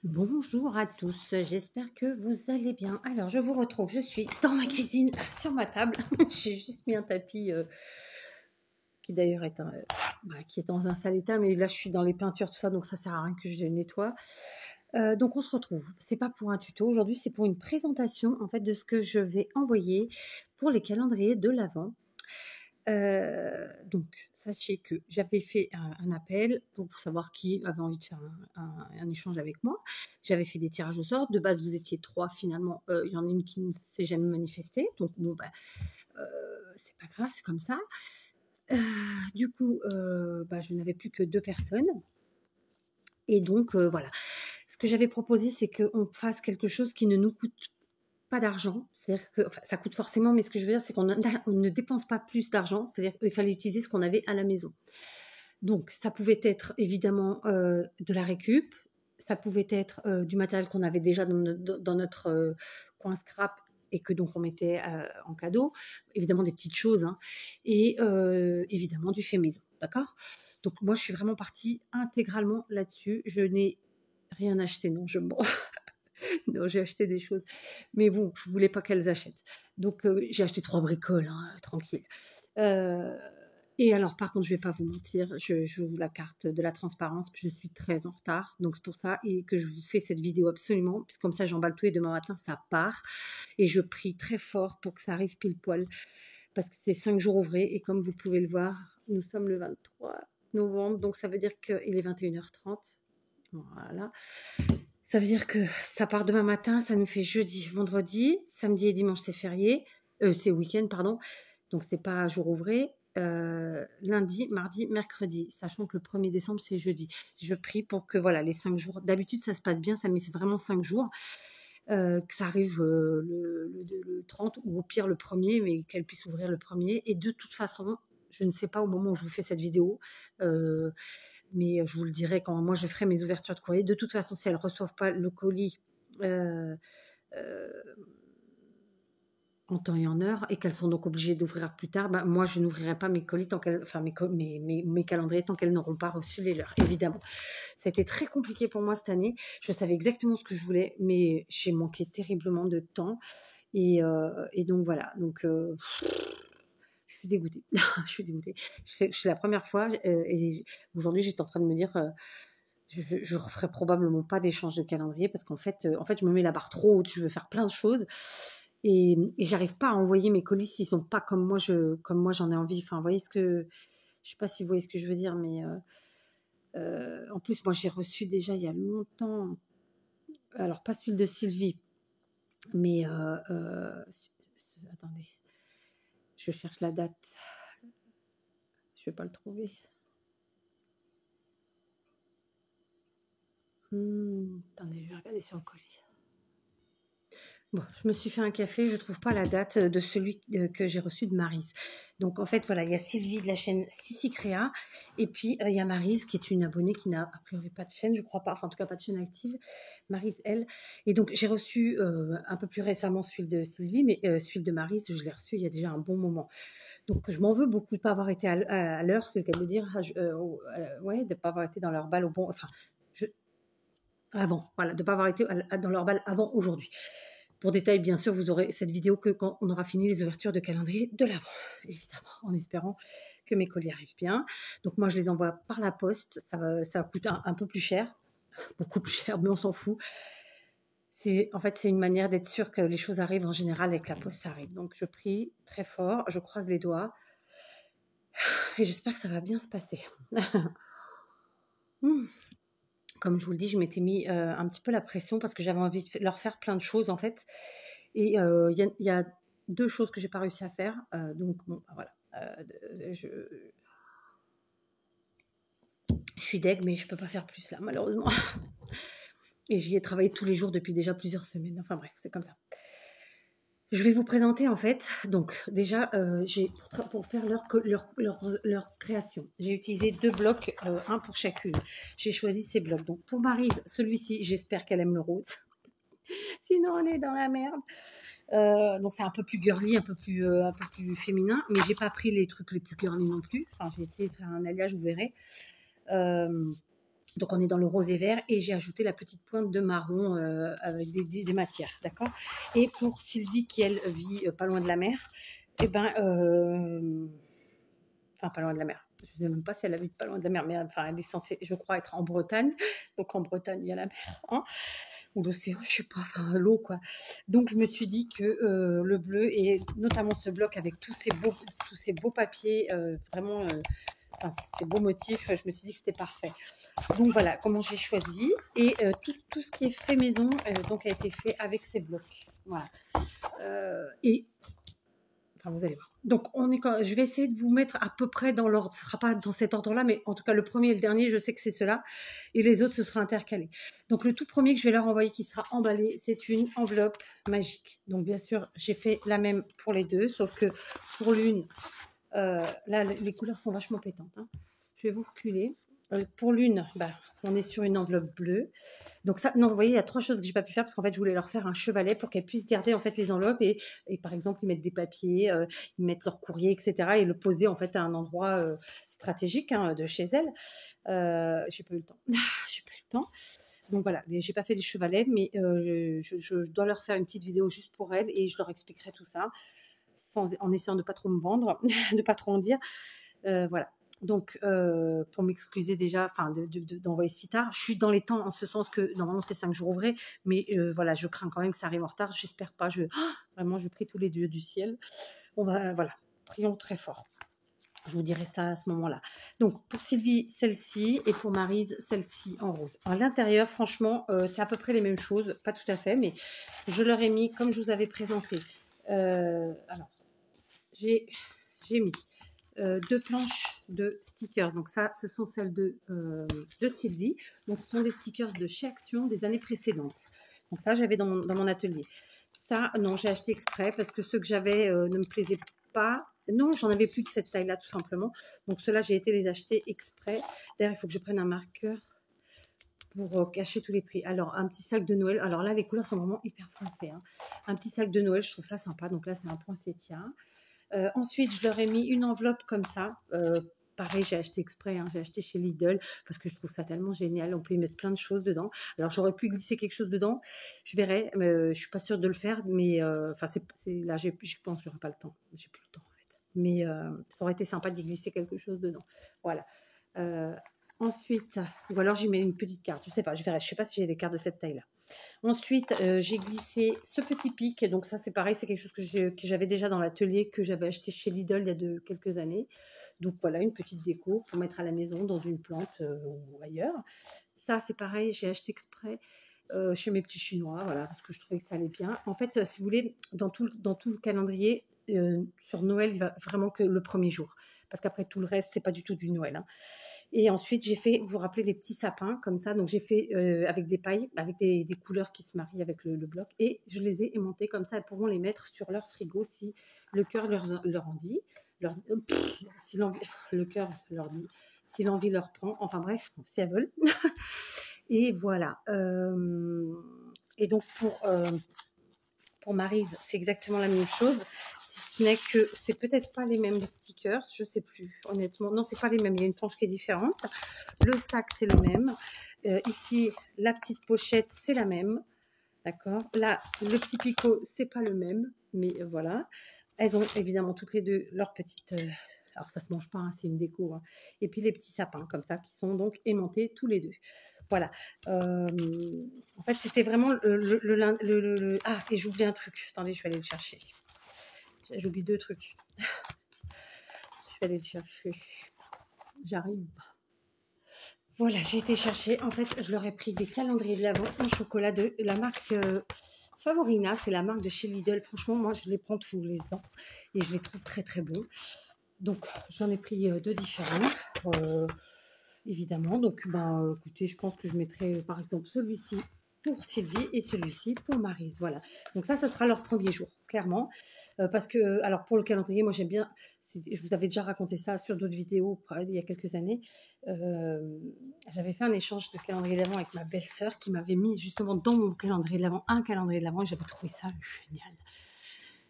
Bonjour à tous, j'espère que vous allez bien. Alors, je vous retrouve, je suis dans ma cuisine, sur ma table. J'ai juste mis un tapis qui d'ailleurs est, qui est dans un sale état, mais là je suis dans les peintures, tout ça, donc ça sert à rien que je le nettoie. Donc on se retrouve, c'est pas pour un tuto, aujourd'hui c'est pour une présentation en fait de ce que je vais envoyer pour les calendriers de l'Avent. Donc, sachez que j'avais fait un appel pour savoir qui avait envie de faire un échange avec moi. J'avais fait des tirages au sort. De base, vous étiez 3 finalement. Il y en a une qui ne s'est jamais manifestée. Donc, bon, c'est pas grave, c'est comme ça. Du coup, je n'avais plus que 2 personnes. Et donc, voilà. Ce que j'avais proposé, c'est qu'on fasse quelque chose qui ne nous coûte pas d'argent, c'est-à-dire que ça coûte forcément, mais ce que je veux dire, c'est qu'on ne dépense pas plus d'argent, c'est-à-dire qu'il fallait utiliser ce qu'on avait à la maison. Donc, ça pouvait être évidemment de la récup, ça pouvait être du matériel qu'on avait déjà dans notre coin scrap et que donc on mettait en cadeau, évidemment des petites choses, hein, et évidemment du fait maison, d'accord? Donc, moi, je suis vraiment partie intégralement là-dessus. Je n'ai rien acheté, non, je mens. Non, j'ai acheté des choses. Mais bon, je voulais pas qu'elles achètent. Donc, j'ai acheté 3 bricoles, hein, tranquille. Et alors, par contre, je vais pas vous mentir, je joue la carte de la transparence. Je suis très en retard. Donc, c'est pour ça et que je vous fais cette vidéo absolument. Puisque comme ça, j'emballe tout et demain matin, ça part. Et je prie très fort pour que ça arrive pile poil. Parce que c'est 5 jours ouvrés. Et comme vous pouvez le voir, nous sommes le 23 novembre. Donc, ça veut dire qu'il est 21h30. Voilà. Ça veut dire que ça part demain matin, ça nous fait jeudi, vendredi, samedi et dimanche c'est férié, c'est week-end pardon, donc c'est pas jour ouvré. Lundi, mardi, mercredi, sachant que le 1er décembre c'est jeudi. Je prie pour que voilà les 5 jours. D'habitude ça se passe bien, ça mais c'est vraiment 5 jours. Que ça arrive le 30 ou au pire le 1er, mais qu'elle puisse ouvrir le 1er. Et de toute façon, je ne sais pas au moment où je vous fais cette vidéo. Mais je vous le dirai quand moi je ferai mes ouvertures de courrier. De toute façon, si elles ne reçoivent pas le colis euh, en temps et en heure et qu'elles sont donc obligées d'ouvrir plus tard, moi je n'ouvrirai pas mes colis tant qu'elles, enfin mes calendriers tant qu'elles n'auront pas reçu les leurs, évidemment. Ça a été très compliqué pour moi cette année. Je savais exactement ce que je voulais, mais j'ai manqué terriblement de temps. Et donc voilà. Donc je suis dégoûtée. Je suis dégoûtée. C'est la première fois et aujourd'hui j'étais en train de me dire je referai probablement pas d'échange de calendrier parce qu'en fait, je me mets la barre trop haute. Je veux faire plein de choses et j'arrive pas à envoyer mes colis s'ils sont pas comme moi j'en ai envie. Enfin, vous voyez je sais pas si vous voyez ce que je veux dire, mais en plus moi j'ai reçu déjà il y a longtemps, alors pas celui de Sylvie, mais attendez, je cherche la date. Je vais pas le trouver. Attendez, je vais regarder sur le colis. Bon, je me suis fait un café, je ne trouve pas la date de celui que j'ai reçu de Maryse. Donc en fait, voilà, il y a Sylvie de la chaîne Sissi Créa, et puis il y a Maryse qui est une abonnée qui n'a a priori pas de chaîne, je crois pas, enfin en tout cas pas de chaîne active, Maryse elle. Et donc j'ai reçu un peu plus récemment celui de Sylvie, mais celui de Maryse, je l'ai reçu il y a déjà un bon moment. Donc je m'en veux beaucoup de ne pas avoir été à l'heure, c'est le cas de dire, ouais, de ne pas avoir été dans leur balle au bon, enfin, avant, voilà, de ne pas avoir été dans leur balle avant aujourd'hui. Pour détail, bien sûr, vous aurez cette vidéo que quand on aura fini les ouvertures de calendrier de l'Avent, évidemment, en espérant que mes colis arrivent bien. Donc moi, je les envoie par la poste. Ça coûte un peu plus cher, beaucoup plus cher, mais on s'en fout. En fait, c'est une manière d'être sûr que les choses arrivent en général avec la poste, ça arrive. Donc je prie très fort, je croise les doigts et j'espère que ça va bien se passer. Comme je vous le dis, je m'étais mis un petit peu la pression parce que j'avais envie de leur faire plein de choses en fait. Et il y a 2 choses que j'ai pas réussi à faire. Donc bon, voilà. Je suis deg, mais je peux pas faire plus là, malheureusement. Et j'y ai travaillé tous les jours depuis déjà plusieurs semaines. Enfin bref, c'est comme ça. Je vais vous présenter en fait. Donc déjà, pour faire leur création, j'ai utilisé 2 blocs, un pour chacune. J'ai choisi ces blocs. Donc pour Maryse, celui-ci, j'espère qu'elle aime le rose. Sinon, on est dans la merde. Donc c'est un peu plus girly, un peu plus féminin, mais j'ai pas pris les trucs les plus girly non plus. Enfin, j'ai essayé de faire un alliage, vous verrez. Donc, on est dans le rose et vert et j'ai ajouté la petite pointe de marron avec des matières, d'accord. Et pour Sylvie, qui, elle, vit pas loin de la mer, eh ben, enfin, pas loin de la mer. Je ne sais même pas si elle habite pas loin de la mer, mais enfin, elle est censée, je crois, être en Bretagne. Donc, en Bretagne, il y a la mer, hein, ou l'océan, je sais pas, enfin, l'eau, quoi. Donc, je me suis dit que le bleu, et notamment ce bloc avec tous ces beaux papiers, vraiment... enfin, ces beaux motifs, je me suis dit que c'était parfait. Donc voilà comment j'ai choisi. Et tout ce qui est fait maison donc a été fait avec ces blocs. Voilà. Et enfin, vous allez voir. Donc je vais essayer de vous mettre à peu près dans l'ordre. Ce ne sera pas dans cet ordre-là, mais en tout cas le premier et le dernier, je sais que c'est cela. Et les autres, ce sera intercalé. Donc le tout premier que je vais leur envoyer, qui sera emballé, c'est une enveloppe magique. Donc bien sûr, j'ai fait la même pour les deux, sauf que pour l'une, là, les couleurs sont vachement pétantes, hein. Je vais vous reculer. Pour l'une, on est sur une enveloppe bleue. Donc ça, non, vous voyez, il y a 3 choses que j'ai pas pu faire parce qu'en fait, je voulais leur faire un chevalet pour qu'elles puissent garder en fait les enveloppes et par exemple, ils mettent des papiers, ils mettent leur courrier, etc. et le poser en fait à un endroit stratégique, hein, de chez elles. J'ai pas eu le temps. J'ai pas eu le temps. Donc voilà, j'ai pas fait les chevalets, mais je dois leur faire une petite vidéo juste pour elles et je leur expliquerai tout ça en essayant de pas trop me vendre, de pas trop en dire. Voilà. Donc, pour m'excuser déjà, enfin, d'envoyer si tard, je suis dans les temps en ce sens que normalement c'est 5 jours ouvrés, mais voilà, je crains quand même que ça arrive en retard. J'espère pas. Vraiment, je prie tous les dieux du ciel. On va, voilà, prions très fort. Je vous dirai ça à ce moment-là. Donc, pour Sylvie, celle-ci, et pour Maryse, celle-ci en rose. À l'intérieur, franchement, c'est à peu près les mêmes choses, pas tout à fait, mais je leur ai mis comme je vous avais présenté. Alors, j'ai mis 2 planches de stickers. Donc ça, ce sont celles de Sylvie. Donc ce sont des stickers de chez Action des années précédentes. Donc ça, j'avais dans mon atelier. Ça, non, j'ai acheté exprès parce que ceux que j'avais ne me plaisaient pas. Non, j'en avais plus de cette taille-là, tout simplement. Donc ceux-là, j'ai été les acheter exprès. D'ailleurs, il faut que je prenne un marqueur pour cacher tous les prix. Alors, un petit sac de Noël. Alors là, les couleurs sont vraiment hyper foncées, hein. Un petit sac de Noël, je trouve ça sympa. Donc là, c'est un poinsettia. Ensuite, je leur ai mis une enveloppe comme ça. Pareil, j'ai acheté exprès, hein, j'ai acheté chez Lidl parce que je trouve ça tellement génial. On peut y mettre plein de choses dedans. Alors, j'aurais pu glisser quelque chose dedans. Je verrai. Je suis pas sûre de le faire, mais enfin, là, je pense que j'aurai pas le temps. J'ai plus le temps en fait. Mais ça aurait été sympa d'y glisser quelque chose dedans. Voilà. Ensuite, ou alors j'y mets une petite carte. Je sais pas. Je verrai. Je sais pas si j'ai des cartes de cette taille-là. Ensuite, j'ai glissé ce petit pic. Donc ça, c'est pareil, c'est quelque chose que j'avais déjà dans l'atelier, que j'avais acheté chez Lidl il y a quelques années. Donc voilà, une petite déco pour mettre à la maison, dans une plante ou ailleurs. Ça, c'est pareil, j'ai acheté exprès chez mes petits Chinois, voilà, parce que je trouvais que ça allait bien. En fait, si vous voulez, dans tout le calendrier, sur Noël, il va vraiment que le premier jour. Parce qu'après, tout le reste, c'est pas du tout du Noël, hein. Et ensuite, j'ai fait, vous vous rappelez, des petits sapins comme ça. Donc, j'ai fait avec des pailles, avec des couleurs qui se marient avec le bloc. Et je les ai aimantés comme ça. Elles pourront les mettre sur leur frigo si le cœur leur en dit. Si le cœur leur dit. Si l'envie leur prend. Enfin bref, si elles veulent. Et voilà. Et donc, pour Maryse, c'est exactement la même chose. Si ce n'est que c'est peut-être pas les mêmes stickers, je sais plus, honnêtement. Non, c'est pas les mêmes, il y a une planche qui est différente. Le sac, c'est le même. Ici, la petite pochette, c'est la même. D'accord. Là, le petit picot, c'est pas le même, mais voilà. Elles ont évidemment toutes les deux leur petite... alors, ça se mange pas, hein, c'est une déco, hein. Et puis, les petits sapins, comme ça, qui sont donc aimantés tous les deux. Voilà. En fait, c'était vraiment Ah, et j'oublie un truc. Attendez, je vais aller le chercher. J'oublie 2 trucs. Je vais aller le chercher. J'arrive. Voilà, j'ai été chercher. En fait, je leur ai pris des calendriers de l'Avent en chocolat de la marque Favorina. C'est la marque de chez Lidl. Franchement, moi, je les prends tous les ans et je les trouve très, très bons. Donc, j'en ai pris 2 différents. Évidemment. Donc, écoutez, je pense que je mettrai par exemple celui-ci pour Sylvie et celui-ci pour Maryse. Voilà. Donc ça sera leur premier jour, clairement. Parce que, alors pour le calendrier, moi j'aime bien, je vous avais déjà raconté ça sur d'autres vidéos il y a quelques années. J'avais fait un échange de calendrier d'avant avec ma belle-sœur qui m'avait mis justement dans mon calendrier de l'avant un calendrier de l'avant et j'avais trouvé ça génial.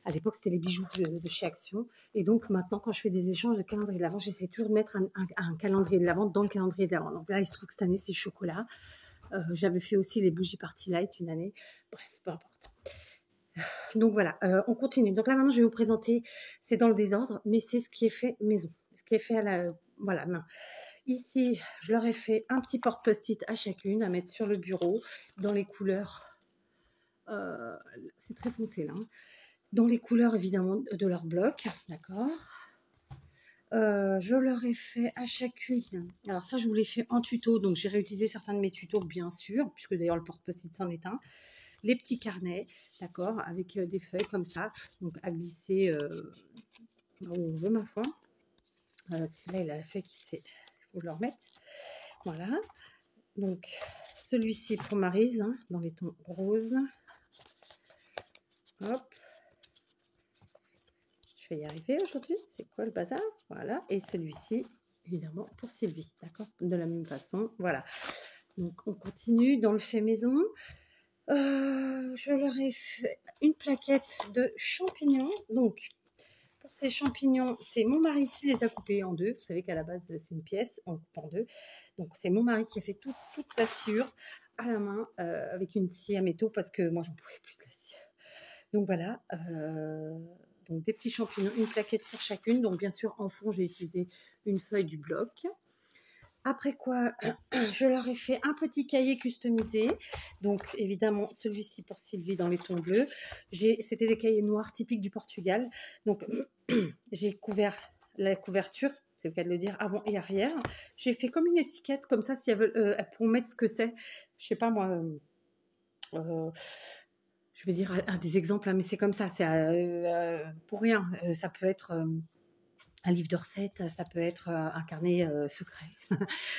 À l'époque, c'était les bijoux de chez Action. Et donc, maintenant, quand je fais des échanges de calendrier de l'Avent, j'essaie toujours de mettre un calendrier de l'Avent dans le calendrier de l'Avent. Donc là, il se trouve que cette année, c'est chocolat. J'avais fait aussi les bougies Party Light une année. Bref, peu importe. Donc voilà, on continue. Donc là, maintenant, je vais vous présenter, c'est dans le désordre, mais c'est ce qui est fait maison. Ce qui est fait à la voilà, main. Ici, je leur ai fait un petit porte-post-it à chacune à mettre sur le bureau dans les couleurs. C'est très foncé là. Dans les couleurs évidemment de leur bloc, d'accord. Je leur ai fait à chacune. Alors ça, je vous l'ai fait en tuto, donc j'ai réutilisé certains de mes tutos, bien sûr, puisque d'ailleurs le porte-post-it c'en est un. Les petits carnets, d'accord, avec des feuilles comme ça, donc à glisser où on veut, ma foi. Celui-là, il a la feuille qui s'est. Il faut que je le remette. Voilà. Donc, celui-ci pour Maryse, hein, dans les tons roses. Hop. Je vais y arriver aujourd'hui. C'est quoi le bazar? Voilà. Et celui-ci, évidemment, pour Sylvie. D'accord? De la même façon. Voilà. Donc, on continue dans le fait maison. Je leur ai fait une plaquette de champignons. Donc, pour ces champignons, c'est mon mari qui les a coupés en deux. Vous savez qu'à la base, c'est une pièce, on coupe en deux. Donc, c'est mon mari qui a fait toute la sciure à la main avec une scie à métaux parce que moi, j'en pouvais plus de la scie. Donc, voilà. Donc, des petits champignons, une plaquette pour chacune. Donc, bien sûr, en fond, j'ai utilisé une feuille du bloc. Après quoi, je leur ai fait un petit cahier customisé. Donc, évidemment, celui-ci pour Sylvie dans les tons bleus. C'était des cahiers noirs typiques du Portugal. Donc, j'ai couvert la couverture, c'est le cas de le dire, avant et arrière. J'ai fait comme une étiquette, comme ça, si elles veulent, pour mettre ce que c'est. Je sais pas, moi... je vais dire des exemples, hein, mais c'est comme ça. C'est pour rien. Ça peut être... un livre de recettes, ça peut être un carnet secret,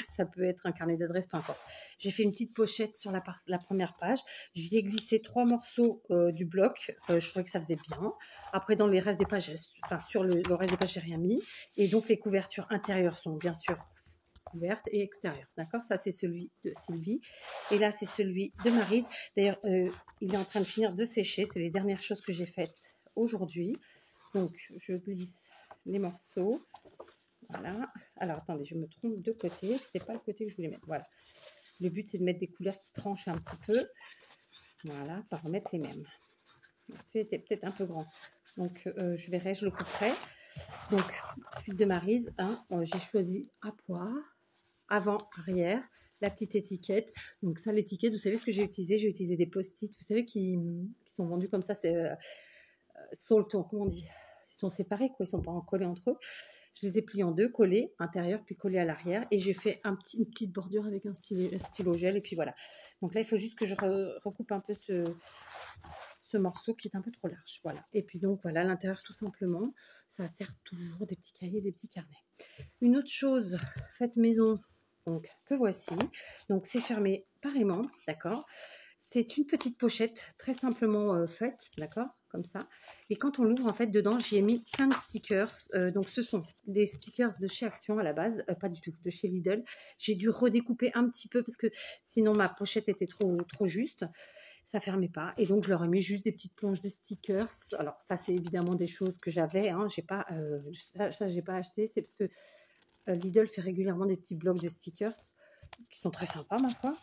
ça peut être un carnet d'adresses, peu importe. J'ai fait une petite pochette sur la première page. J'y ai glissé 3 morceaux du bloc. Je trouvais que ça faisait bien. Après, dans les restes des pages, enfin, sur le reste des pages, j'ai rien mis. Et donc, les couvertures intérieures sont bien sûr couvertes et extérieures. D'accord? Ça, c'est celui de Sylvie. Et là, c'est celui de Maryse. D'ailleurs, il est en train de finir de sécher. C'est les dernières choses que j'ai faites aujourd'hui. Donc, je glisse les morceaux. Voilà. Alors, attendez, je me trompe de côté. C'est pas le côté que je voulais mettre. Voilà. Le but, c'est de mettre des couleurs qui tranchent un petit peu. Voilà, pas remettre les mêmes. Celui-là était peut-être un peu grand. Donc, je verrai, je le couperai. Donc, suite de Maryse, hein, j'ai choisi à pois, avant, arrière, la petite étiquette. Donc, ça, l'étiquette, vous savez ce que j'ai utilisé? J'ai utilisé des post-it, vous savez, qui sont vendus comme ça. C'est sur le ton, comment on dit? Ils sont séparés, quoi, ils sont pas collés entre eux. Je les ai pliés en deux, collés intérieur puis collés à l'arrière, et j'ai fait une petite bordure avec un stylo gel, et puis voilà. Donc là, il faut juste que je recoupe un peu ce morceau qui est un peu trop large, voilà. Et puis donc voilà, l'intérieur tout simplement, ça sert toujours des petits cahiers, des petits carnets. Une autre chose faite maison, donc que voici, donc c'est fermé par aimant, d'accord. C'est une petite pochette très simplement faite, d'accord, comme ça. Et quand on l'ouvre, en fait, dedans, j'y ai mis plein de stickers. Donc, ce sont des stickers de chez Action à la base, pas du tout, de chez Lidl. J'ai dû redécouper un petit peu parce que sinon, ma pochette était trop juste. Ça fermait pas. Et donc, je leur ai mis juste des petites planches de stickers. Alors, ça, c'est évidemment des choses que j'avais. Hein. J'ai pas, ça, j'ai pas acheté. C'est parce que Lidl fait régulièrement des petits blocs de stickers qui sont très sympas, ma foi.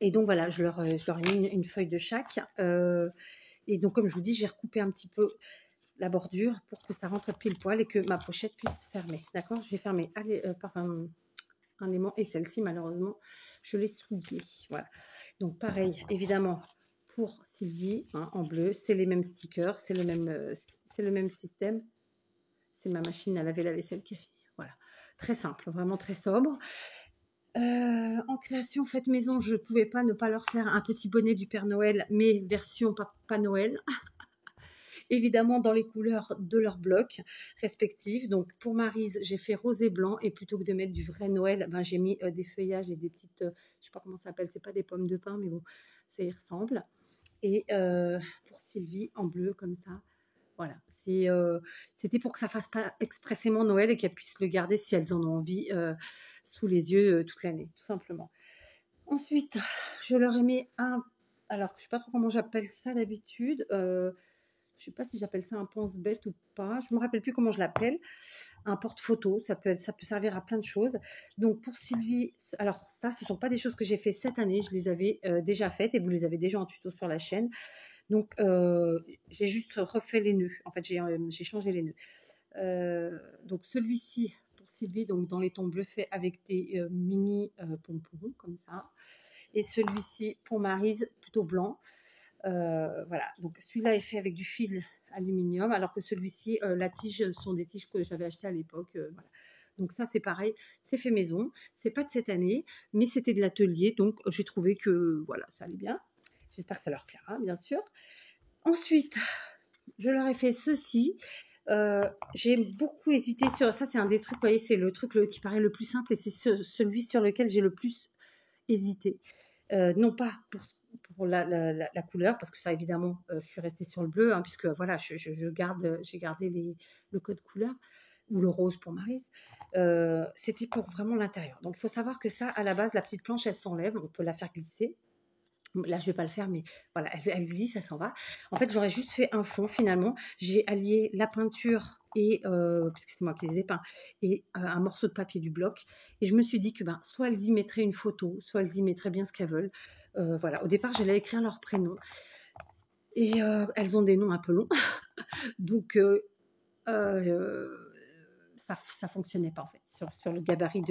Et donc voilà, je leur ai mis une feuille de chaque. Et donc, comme je vous dis, j'ai recoupé un petit peu la bordure pour que ça rentre pile poil et que ma pochette puisse fermer. D'accord? J'ai fermé par un aimant, et celle-ci, malheureusement, je l'ai souillée. Voilà. Donc, pareil, évidemment, pour Sylvie, hein, en bleu, c'est les mêmes stickers, c'est le même système. C'est ma machine à laver la vaisselle qui a fini. Voilà. Très simple, vraiment très sobre. En création faite maison, je ne pouvais pas ne pas leur faire un petit bonnet du Père Noël, mais version Papa Noël. Évidemment dans les couleurs de leurs blocs respectifs. Donc pour Maryse, j'ai fait rose et blanc, et plutôt que de mettre du vrai Noël, ben, j'ai mis des feuillages et des petites, je ne sais pas comment ça s'appelle, c'est pas des pommes de pin, mais bon, ça y ressemble. Et pour Sylvie, en bleu comme ça. Voilà, c'était pour que ça fasse pas expressément Noël et qu'elles puissent le garder si elles en ont envie sous les yeux toute l'année, tout simplement. Ensuite, je leur ai mis alors je sais pas trop comment j'appelle ça d'habitude, je sais pas si j'appelle ça un pense-bête ou pas, je me rappelle plus comment je l'appelle, un porte-photo, ça peut servir à plein de choses. Donc pour Sylvie, alors ça, ce sont pas des choses que j'ai fait cette année, je les avais déjà faites et vous les avez déjà en tuto sur la chaîne. Donc j'ai juste refait les nœuds, en fait j'ai changé les nœuds. Donc celui-ci pour Sylvie, donc dans les tons bleu fait avec des mini pompons comme ça. Et celui-ci pour Maryse, plutôt blanc. Voilà, donc celui-là est fait avec du fil aluminium, alors que celui-ci, la tige sont des tiges que j'avais achetées à l'époque. Voilà. Donc ça, c'est pareil, c'est fait maison. C'est pas de cette année, mais c'était de l'atelier, donc j'ai trouvé que voilà, ça allait bien. J'espère que ça leur plaira, bien sûr. Ensuite, je leur ai fait ceci. J'ai beaucoup hésité sur ça. C'est un des trucs, vous voyez, c'est le truc qui paraît le plus simple et c'est celui sur lequel j'ai le plus hésité. Non pas pour la couleur, parce que ça, évidemment, je suis restée sur le bleu, hein, puisque voilà, j'ai gardé le code couleur, ou le rose pour Maryse. C'était pour vraiment l'intérieur. Donc, il faut savoir que ça, à la base, la petite planche, elle s'enlève, on peut la faire glisser. Là, je ne vais pas le faire, mais voilà, elle glisse, elle s'en va. En fait, j'aurais juste fait un fond, finalement. J'ai allié la peinture, puisque c'est moi qui les ai peints, et un morceau de papier du bloc. Et je me suis dit que soit elles y mettraient une photo, soit elles y mettraient bien ce qu'elles veulent. Voilà, au départ, j'allais écrire leur prénom. Et elles ont des noms un peu longs. Donc, ça fonctionnait pas, en fait, sur le gabarit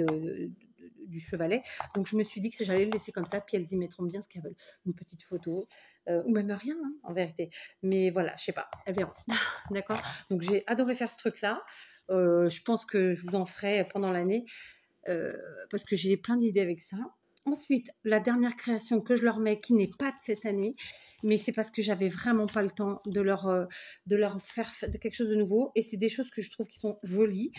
du chevalet. Donc je me suis dit que j'allais le laisser comme ça, puis elles y mettront bien ce qu'elles veulent, une petite photo ou même rien, hein, en vérité, mais voilà, je sais pas, elles verront. D'accord, donc j'ai adoré faire ce truc là. Je pense que je vous en ferai pendant l'année parce que j'ai plein d'idées avec ça. Ensuite, la dernière création que je leur mets, qui n'est pas de cette année, mais c'est parce que j'avais vraiment pas le temps de leur faire de quelque chose de nouveau. Et c'est des choses que je trouve qui sont jolies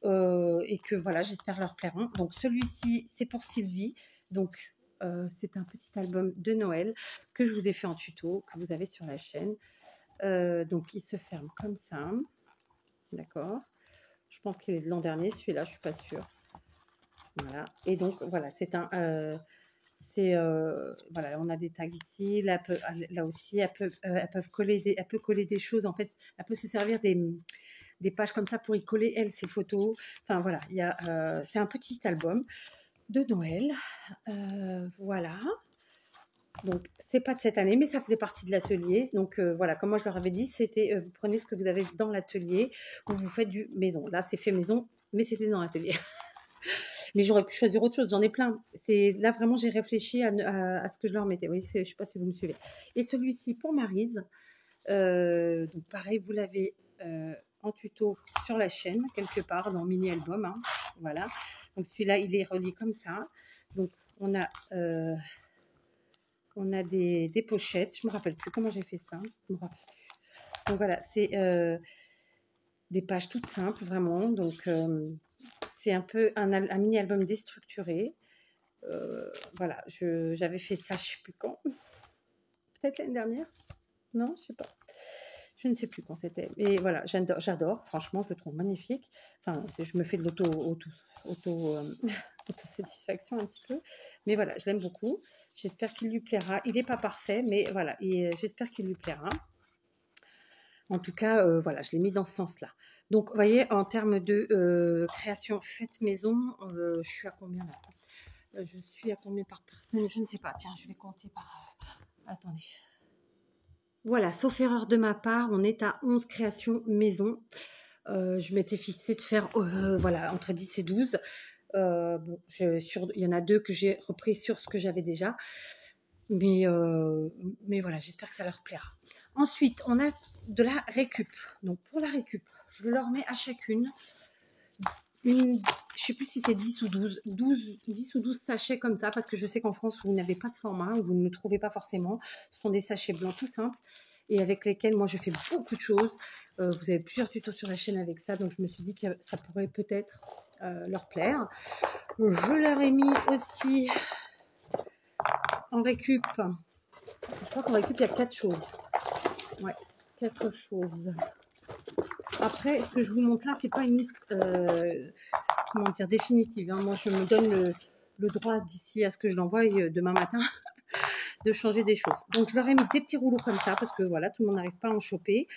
et que voilà, j'espère leur plairont. Donc celui-ci, c'est pour Sylvie. Donc c'est un petit album de Noël que je vous ai fait en tuto, que vous avez sur la chaîne. Donc il se ferme comme ça. D'accord. Je pense qu'il est de l'an dernier, celui-là, je suis pas sûre. Voilà. Et donc voilà, c'est un voilà, on a des tags ici. Là aussi, elles peuvent coller des choses. En fait, elle peut se servir des pages comme ça pour y coller elle ses photos. Enfin voilà, c'est un petit album de Noël. Voilà. Donc c'est pas de cette année, mais ça faisait partie de l'atelier. Donc voilà, comme moi je leur avais dit, c'était vous prenez ce que vous avez dans l'atelier ou vous faites du maison. Là c'est fait maison, mais c'était dans l'atelier. Mais j'aurais pu choisir autre chose, j'en ai plein. Là, vraiment, j'ai réfléchi à ce que je leur mettais. Oui, je ne sais pas si vous me suivez. Et celui-ci pour Maryse, donc pareil, vous l'avez en tuto sur la chaîne, quelque part, dans Mini Album. Hein, voilà. Donc celui-là, il est relié comme ça. Donc on a des pochettes. Je ne me rappelle plus comment j'ai fait ça. Je me rappelle plus. Donc voilà, c'est des pages toutes simples, vraiment. Donc c'est un peu un mini-album déstructuré. Voilà, j'avais fait ça, je ne sais plus quand. Peut-être l'année dernière. Non, je ne sais pas. Je ne sais plus quand c'était. Mais voilà, j'adore. Franchement, je le trouve magnifique. Enfin, je me fais de l'auto-satisfaction un petit peu. Mais voilà, je l'aime beaucoup. J'espère qu'il lui plaira. Il n'est pas parfait, mais voilà, j'espère qu'il lui plaira. En tout cas, voilà, je l'ai mis dans ce sens-là. Donc, vous voyez, en termes de création faite maison, je suis à combien là? Je suis à combien par personne? Je ne sais pas. Tiens, je vais compter par... attendez. Voilà, sauf erreur de ma part, on est à 11 créations maison. Je m'étais fixée de faire voilà, entre 10 et 12. Bon, il y en a 2 que j'ai repris sur ce que j'avais déjà. Mais voilà, j'espère que ça leur plaira. Ensuite, on a de la récup. Donc, pour la récup, je leur mets à chacune je ne sais plus si c'est 10 ou 10 ou 12 sachets comme ça, parce que je sais qu'en France, vous n'avez pas ce format, ou vous ne le trouvez pas forcément. Ce sont des sachets blancs tout simples, et avec lesquels moi je fais beaucoup de choses. Vous avez plusieurs tutos sur la chaîne avec ça, donc je me suis dit que ça pourrait peut-être leur plaire. Je leur ai mis aussi en récup, je crois qu'en récup il y a 4 choses. Ouais, 4 choses. Après, ce que je vous montre là, c'est pas une liste comment dire, définitive. Hein. Moi, je me donne le droit d'ici à ce que je l'envoie demain matin de changer des choses. Donc, je leur ai mis des petits rouleaux comme ça parce que voilà, tout le monde n'arrive pas à en choper,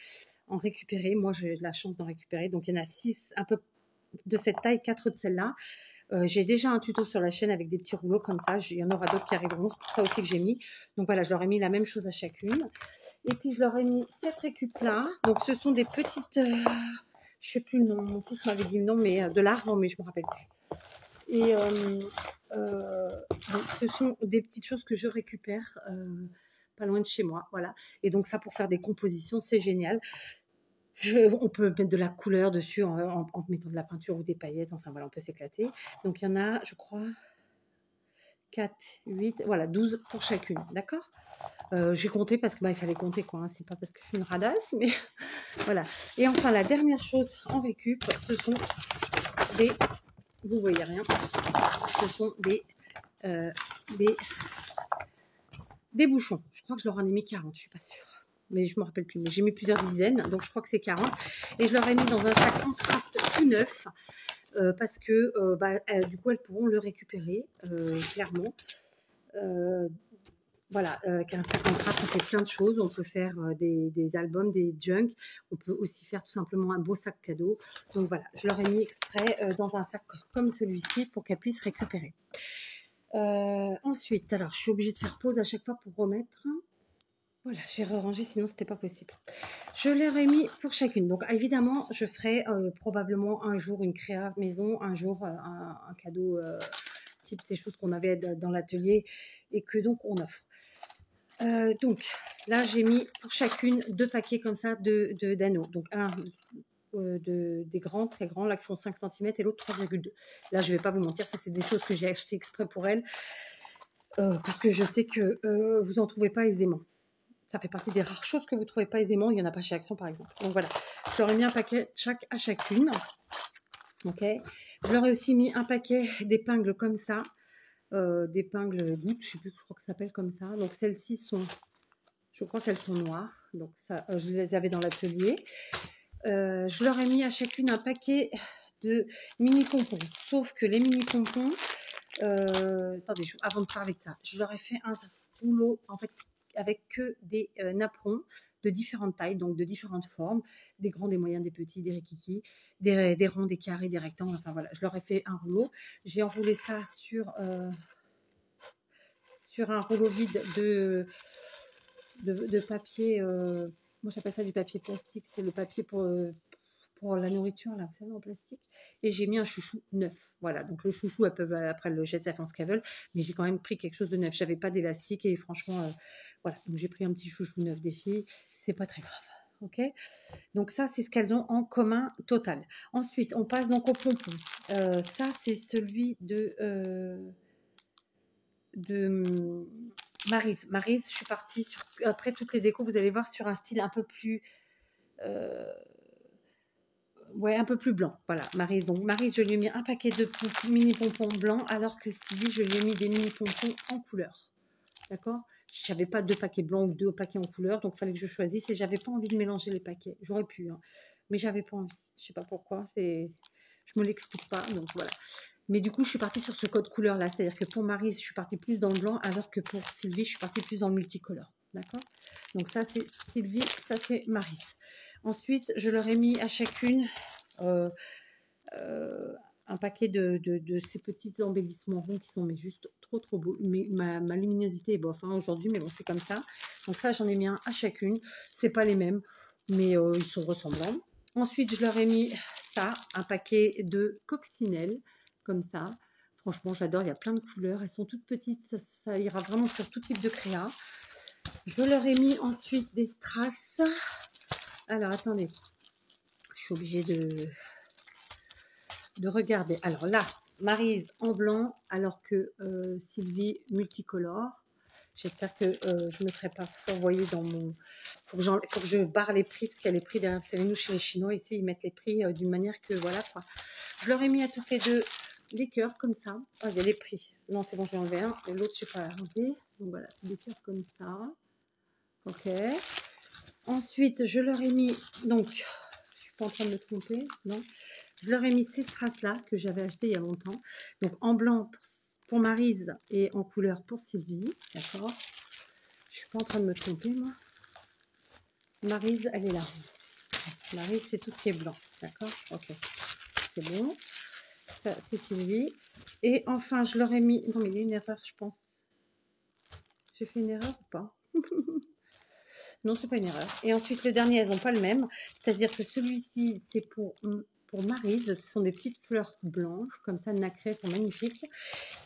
en récupérer. Moi, j'ai de la chance d'en récupérer. Donc, il y en a 6 un peu de cette taille, 4 de celle-là. J'ai déjà un tuto sur la chaîne avec des petits rouleaux comme ça. Il y en aura d'autres qui arriveront. C'est pour ça aussi que j'ai mis. Donc, voilà, je leur ai mis la même chose à chacune. Et puis, je leur ai mis cette récup-là. Donc, ce sont des petites... je sais plus le nom. Mon fils m'avait dit le nom, mais de l'arbre, mais je me rappelle plus. Et donc, ce sont des petites choses que je récupère pas loin de chez moi, voilà. Et donc ça, pour faire des compositions, c'est génial. On peut mettre de la couleur dessus en mettant de la peinture ou des paillettes, enfin voilà, on peut s'éclater. Donc il y en a, je crois, 4, 8, voilà, 12 pour chacune, d'accord. J'ai compté parce que il fallait compter quoi, hein. C'est pas parce que je suis une radasse, mais voilà. Et enfin, la dernière chose en récup, ce sont des... Vous voyez rien. Ce sont des bouchons. Je crois que je leur en ai mis 40, je suis pas sûre. Mais je me rappelle plus. Mais j'ai mis plusieurs dizaines, donc je crois que c'est 40. Et je leur ai mis dans un sac en craft tout neuf. Parce que du coup, elles pourront le récupérer, clairement. Voilà, avec un sac en craft, on fait plein de choses. On peut faire des albums, des junk. On peut aussi faire tout simplement un beau sac cadeau. Donc voilà, je leur ai mis exprès dans un sac comme celui-ci pour qu'elles puissent récupérer. Ensuite, alors je suis obligée de faire pause à chaque fois pour remettre. Voilà, je vais ranger, sinon c'était pas possible. Je leur ai mis pour chacune. Donc évidemment, je ferai probablement un jour une créa maison, un jour un cadeau type ces choses qu'on avait dans l'atelier et que donc on offre. Donc là, j'ai mis pour chacune 2 paquets comme ça d'anneaux. Donc un des grands, très grands, là qui font 5 cm et l'autre 3,2. Là, je vais pas vous mentir, ça c'est des choses que j'ai achetées exprès pour elles parce que je sais que vous en trouvez pas aisément. Ça fait partie des rares choses que vous ne trouvez pas aisément. Il n'y en a pas chez Action, par exemple. Donc voilà, je leur ai mis un paquet à chacune. Ok. Je leur ai aussi mis un paquet d'épingles comme ça. D'épingles gouttes, je sais plus, je crois que ça s'appelle comme ça. Donc celles-ci sont, je crois qu'elles sont noires. Donc ça, je les avais dans l'atelier. Je leur ai mis à chacune un paquet de mini pompons. Sauf que les mini pompons, attendez, avant de parler de ça, je leur ai fait un rouleau en fait avec que des napperons de différentes tailles, donc de différentes formes, des grands, des moyens, des petits, des rikiki, des ronds, des carrés, des rectangles, enfin voilà, je leur ai fait un rouleau. J'ai enroulé ça sur un rouleau vide de papier, moi j'appelle ça du papier plastique, c'est le papier pour la nourriture, là, vous savez, en plastique. Et j'ai mis un chouchou neuf. Voilà, donc le chouchou, elles peuvent après le jeter, elles font ce qu'elles veulent. Mais j'ai quand même pris quelque chose de neuf. J'avais pas d'élastique et franchement, voilà. Donc j'ai pris un petit chouchou neuf des filles. C'est pas très grave. Ok. Donc ça, c'est ce qu'elles ont en commun total. Ensuite, on passe donc au pompon. Ça, c'est celui de Maryse. Maryse, je suis partie sur, après toutes les décos, vous allez voir, sur un style un peu plus... ouais, un peu plus blanc, voilà, Maryse. Donc, Maryse, je lui ai mis un paquet de mini pompons blancs, alors que Sylvie, je lui ai mis des mini pompons en couleur. D'accord? Je n'avais pas 2 paquets blancs ou 2 paquets en couleur, donc il fallait que je choisisse et j'avais pas envie de mélanger les paquets. J'aurais pu, hein, mais j'avais pas envie. Je sais pas pourquoi, je me l'explique pas, donc voilà. Mais du coup, je suis partie sur ce code couleur-là, c'est-à-dire que pour Maryse, je suis partie plus dans le blanc, alors que pour Sylvie, je suis partie plus dans le multicolore. D'accord? Donc ça, c'est Sylvie, ça, c'est Maryse. Ensuite, je leur ai mis à chacune un paquet de ces petits embellissements ronds qui sont mais juste trop beaux. Mais ma luminosité est bof aujourd'hui, mais bon, c'est comme ça. Donc ça, j'en ai mis un à chacune. C'est pas les mêmes, mais ils sont ressemblants. Ensuite, je leur ai mis ça, un paquet de coccinelles, comme ça. Franchement, j'adore, il y a plein de couleurs. Elles sont toutes petites, ça ira vraiment sur tout type de créa. Je leur ai mis ensuite des strass. Alors, attendez. Je suis obligée de regarder. Alors là, Maryse en blanc, alors que Sylvie multicolore. J'espère que je ne me serai pas envoyée dans mon... Faut que je barre les prix, parce qu'il y a les prix derrière. Vous savez, nous, chez les Chinois, ici, ils mettent les prix d'une manière que, voilà, quoi. Je leur ai mis à toutes les deux les cœurs, comme ça. Ah, il y a les prix. Non, c'est bon, j'ai enlevé un. Et l'autre, je ne sais pas enlever. Donc, voilà, des cœurs comme ça. Ok. Ensuite, je leur ai mis, donc, je ne suis pas en train de me tromper, non. Je leur ai mis ces strass-là que j'avais acheté il y a longtemps. Donc, en blanc pour Maryse et en couleur pour Sylvie. D'accord. suis pas en train de me tromper, moi. Maryse, elle est là. Maryse, c'est tout ce qui est blanc. D'accord? Ok. C'est bon. Ça, c'est Sylvie. Et enfin, je leur ai mis... Non, mais il y a une erreur, je pense. J'ai fait une erreur ou pas? Non, c'est pas une erreur. Et ensuite, le dernier, elles n'ont pas le même. C'est-à-dire que celui-ci, c'est pour Maryse. Ce sont des petites fleurs blanches, comme ça, nacrées, sont magnifiques.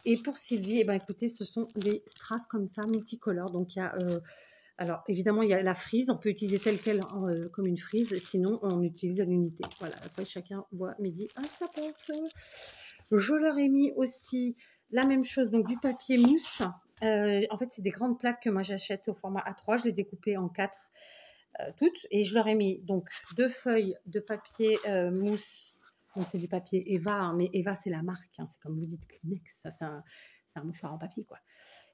Et pour Sylvie, eh ben, écoutez, ce sont des strass comme ça, multicolores. Donc, il y a... alors, évidemment, il y a la frise. On peut utiliser telle qu'elle comme une frise. Sinon, on utilise à l'unité. Voilà. Après, chacun voit midi à sa porte. Je leur ai mis aussi la même chose, donc du papier mousse. En fait, c'est des grandes plaques que moi j'achète au format A3. Je les ai coupées en 4 toutes. Et je leur ai mis donc 2 feuilles de papier mousse. Donc, c'est du papier Eva, hein, mais Eva, c'est la marque. Hein, c'est comme vous dites Kleenex. Ça, c'est un mouchoir en papier, quoi.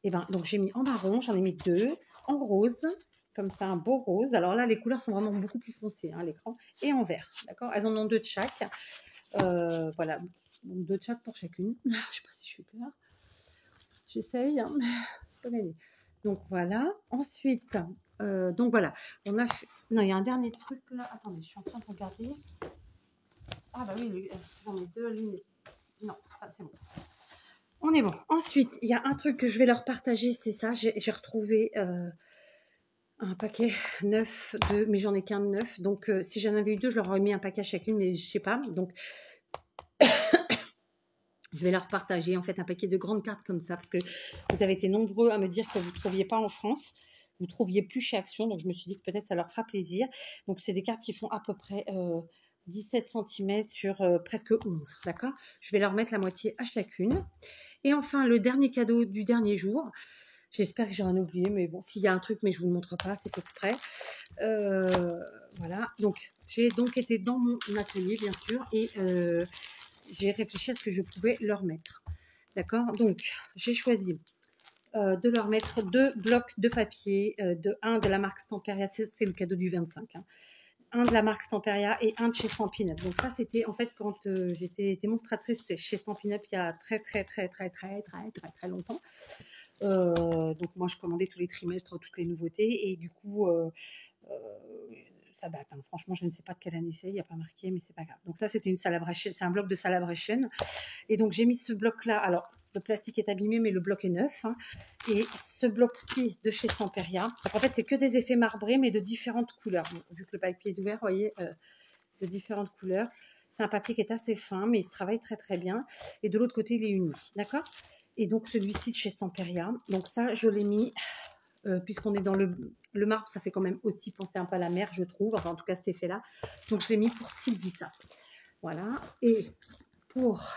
Et ben, donc j'ai mis en marron, j'en ai mis 2, en rose, comme ça, un beau rose. Alors là, les couleurs sont vraiment beaucoup plus foncées, hein, l'écran, et en vert, d'accord? Elles en ont 2 de chaque. Voilà, 2 de chaque pour chacune. Je ne sais pas si je suis claire. J'essaye, hein. Pas gagné. Donc voilà. Ensuite, donc voilà, on a fait... Non, il y a un dernier truc là. Attendez, je suis en train de regarder. Ah bah oui, j'en ai 2 lunettes. Non, ça c'est bon. On est bon. Ensuite, il y a un truc que je vais leur partager, c'est ça. J'ai retrouvé un paquet neuf de, mais j'en ai qu'un de neuf. Donc, si j'en avais eu 2, je leur aurais mis un paquet à chacune, mais je sais pas. Donc, je vais leur partager en fait un paquet de grandes cartes comme ça, parce que vous avez été nombreux à me dire que vous ne trouviez pas en France. Vous ne trouviez plus chez Action, donc je me suis dit que peut-être ça leur fera plaisir. Donc, c'est des cartes qui font à peu près 17 cm sur presque 11, d'accord? Je vais leur mettre la moitié à chacune. Et enfin, le dernier cadeau du dernier jour. J'espère que j'ai rien oublié, mais bon, s'il y a un truc, mais je ne vous le montre pas, c'est exprès. Voilà, donc j'ai donc été dans mon atelier, bien sûr, et j'ai réfléchi à ce que je pouvais leur mettre. D'accord? Donc, j'ai choisi de leur mettre 2 blocs de papier, un de la marque Stamperia, c'est le cadeau du 25, hein. Un de la marque Stamperia et un de chez Stampin' Up. Donc ça, c'était en fait quand j'étais démonstratrice chez Stampin' Up il y a très longtemps. Donc moi, je commandais tous les trimestres toutes les nouveautés et du coup, ça date. Hein. Franchement, je ne sais pas de quelle année c'est, il n'y a pas marqué, mais c'est pas grave. Donc ça, c'était une Celebration, c'est un bloc de Celebration. Et donc j'ai mis ce bloc-là. Alors le plastique est abîmé, mais le bloc est neuf. Hein. Et ce bloc-ci de chez Stamperia. Donc en fait, c'est que des effets marbrés, mais de différentes couleurs. Bon, vu que le papier est ouvert, vous voyez, de différentes couleurs. C'est un papier qui est assez fin, mais il se travaille très bien. Et de l'autre côté, il est uni, d'accord? Et donc celui-ci de chez Stamperia. Donc ça, je l'ai mis, puisqu'on est dans le marbre, ça fait quand même aussi penser un peu à la mer, je trouve. Enfin, en tout cas, cet effet-là. Donc je l'ai mis pour Sylvie, ça. Voilà. Et pour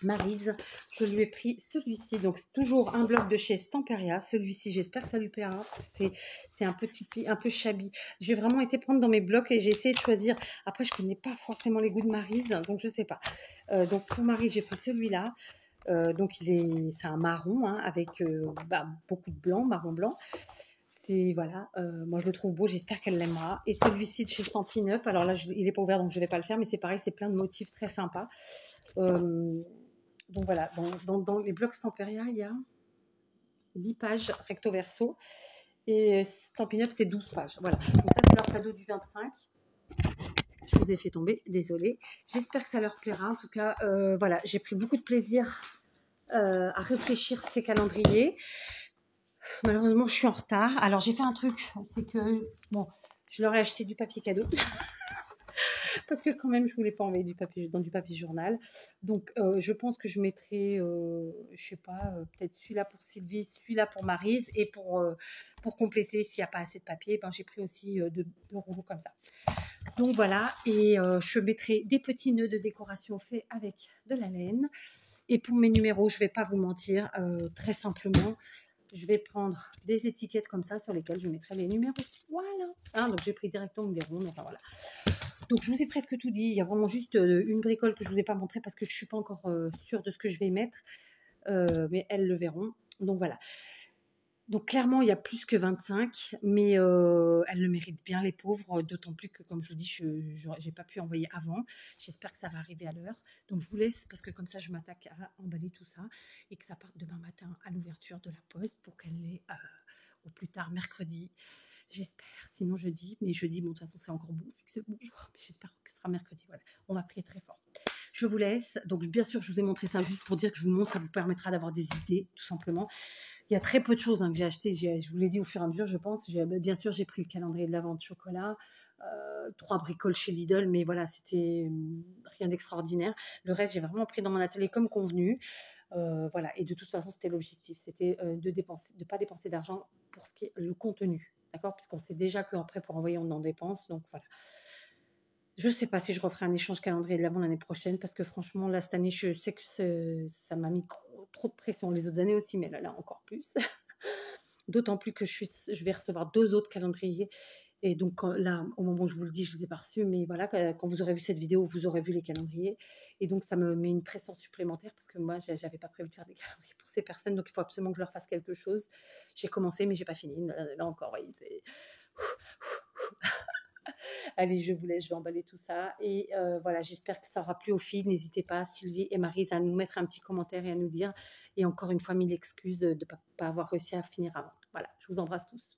Maryse, je lui ai pris celui-ci. Donc c'est toujours un bloc de chez Stamperia. Celui-ci, j'espère que ça lui plaira. C'est un peu shabby. J'ai vraiment été prendre dans mes blocs et j'ai essayé de choisir. Après, je connais pas forcément les goûts de Maryse, donc je sais pas. Donc pour Maryse, j'ai pris celui-là. Donc c'est un marron, hein, avec beaucoup de blanc, marron blanc. C'est voilà, moi je le trouve beau, j'espère qu'elle l'aimera. Et celui-ci de chez Stampin' Up, alors là il n'est pas ouvert donc je ne vais pas le faire, mais c'est pareil, c'est plein de motifs très sympas. Donc voilà, dans les blocs Stamperia, il y a 10 pages recto verso et Stampin' Up c'est 12 pages. Voilà, donc ça c'est leur cadeau du 25. Je vous ai fait tomber, désolée. J'espère que ça leur plaira. En tout cas, voilà, j'ai pris beaucoup de plaisir à réfléchir ces calendriers. Malheureusement, je suis en retard. Alors, j'ai fait un truc, c'est que, bon, je leur ai acheté du papier cadeau. Parce que quand même, je voulais pas envoyer dans du papier journal. Donc, je pense que je mettrai, je sais pas, peut-être celui-là pour Sylvie, celui-là pour Maryse. Et pour compléter, s'il n'y a pas assez de papier, ben, j'ai pris aussi 2 rouleaux comme ça. Donc voilà, et je mettrai des petits nœuds de décoration faits avec de la laine. Et pour mes numéros, je ne vais pas vous mentir, très simplement, je vais prendre des étiquettes comme ça sur lesquelles je mettrai les numéros. Voilà. Hein, donc j'ai pris des rectangles, des ronds, enfin voilà. Donc je vous ai presque tout dit. Il y a vraiment juste une bricole que je ne vous ai pas montrée parce que je ne suis pas encore sûre de ce que je vais mettre. Mais elles le verront. Donc voilà. Donc clairement, il y a plus que 25, mais elles le méritent bien, les pauvres, d'autant plus que, comme je vous dis, je n'ai pas pu envoyer avant. J'espère que ça va arriver à l'heure. Donc je vous laisse, parce que comme ça, je m'attaque à emballer tout ça et que ça parte demain matin à l'ouverture de la poste pour qu'elle l'ait au plus tard mercredi, j'espère. Sinon jeudi, mais jeudi, bon, de toute façon, c'est encore bon, vu que c'est le bon jour, mais j'espère que ce sera mercredi. Voilà, on va prier très fort. Je vous laisse. Donc, bien sûr, je vous ai montré ça juste pour dire que je vous montre, ça vous permettra d'avoir des idées, tout simplement. Il y a très peu de choses que j'ai achetées. Je vous l'ai dit au fur et à mesure, je pense. Bien sûr, j'ai pris le calendrier de l'Avent de chocolat, 3 bricoles chez Lidl, mais voilà, c'était rien d'extraordinaire. Le reste, j'ai vraiment pris dans mon atelier comme convenu. Voilà, et de toute façon, c'était l'objectif, c'était de pas dépenser d'argent pour ce qui est le contenu, d'accord? Puisqu'on sait déjà qu'après, pour envoyer, on en dépense, donc voilà. Je ne sais pas si je referai un échange calendrier de l'Avent l'année prochaine, parce que franchement, là, cette année, je sais que ça m'a mis trop de pression. Les autres années aussi, mais là encore plus. D'autant plus que je vais recevoir 2 autres calendriers. Et donc là, au moment où je vous le dis, je ne les ai pas reçus. Mais voilà, quand vous aurez vu cette vidéo, vous aurez vu les calendriers. Et donc, ça me met une pression supplémentaire parce que moi, je n'avais pas prévu de faire des calendriers pour ces personnes. Donc, il faut absolument que je leur fasse quelque chose. J'ai commencé, mais je n'ai pas fini. Là encore, voyez, c'est... Allez, je vous laisse, je vais emballer tout ça. Et voilà, j'espère que ça aura plu aux filles. N'hésitez pas, Sylvie et Maryse, à nous mettre un petit commentaire et à nous dire. Et encore une fois, mille excuses de ne pas avoir réussi à finir avant. Voilà, je vous embrasse tous.